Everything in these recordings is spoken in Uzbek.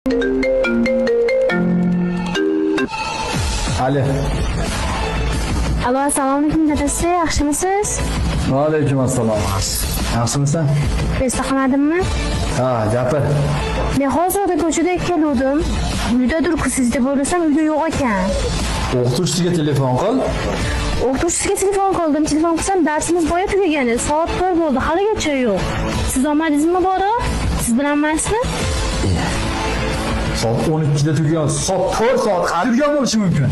Ali. Alo, assalomu alaykum dadasi, yaxshimisiz? Va alaykum assalom. Yaxshimisan? Esda qolmadimmi? Ha, gapir. Men hozir ko'chada keldim. Uydadir-ku siz deb o'ylasam, uyda yo'q ekan. O'qituvchisiga telefon qil. O'qituvchisiga telefon qildim. Telefon qilsam, darsimiz boya tugagan edi. Soat 4 bo'ldi, haligacha yo'q. Siz olmadingizmi bora? Siz bilanmaysizmi? Soat 12 da tugagan. Soat 4 soat qolgan bo'lishi mumkin.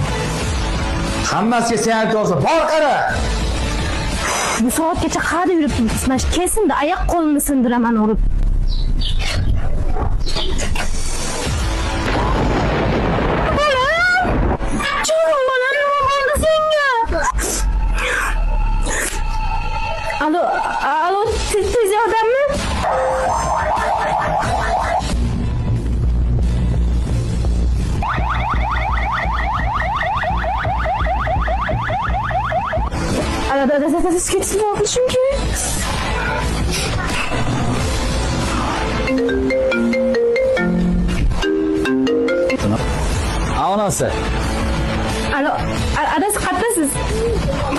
Hammasiga sayyor olsa, bor qara. Bu soatgacha qayerda yurib turibsiz? Kesin-da oyoq qo'limni sindiraman urib. Alo, tez yordammi? Alo, dadasi ketib olishim kerak. Onasi. Alo, adasi qayerdasiz?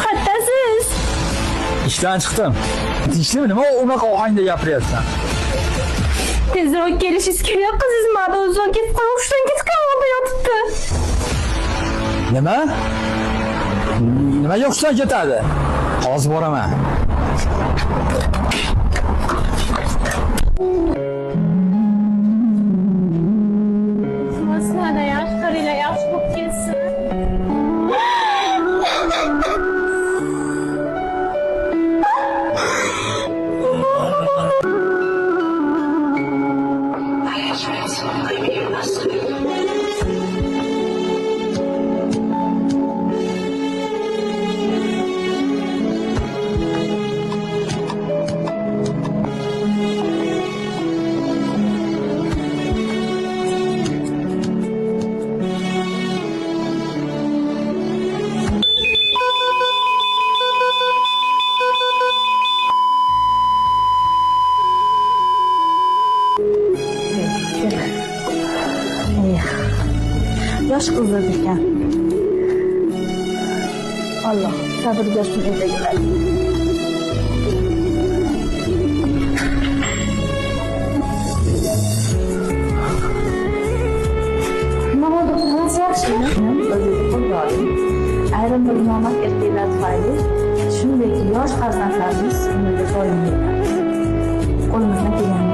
Qayerdasiz? İşten chiqdim. Ishdimi? Nima unaqa ohangda gapiryapsan? Tezroq kelishingiz kerak, qizingizmi? O'zidan ketib qolib, hushdan ketgan holda yotibdi. Nima? Nimaga hushdan ketadi? Hozir boraman. Masnada yaxshi bo'lib ketsin. Yosh qizlar ekan. Alloh sabr bersin uydagilar. Nima bo'ldi? Hammasi yaxshimi? O'zimni qo'lga oldim. Ayrim bir nomard erkaklar tufayli shunday yosh farzandlarimiz umrga doim yetadi. Qo'limizdan kelgan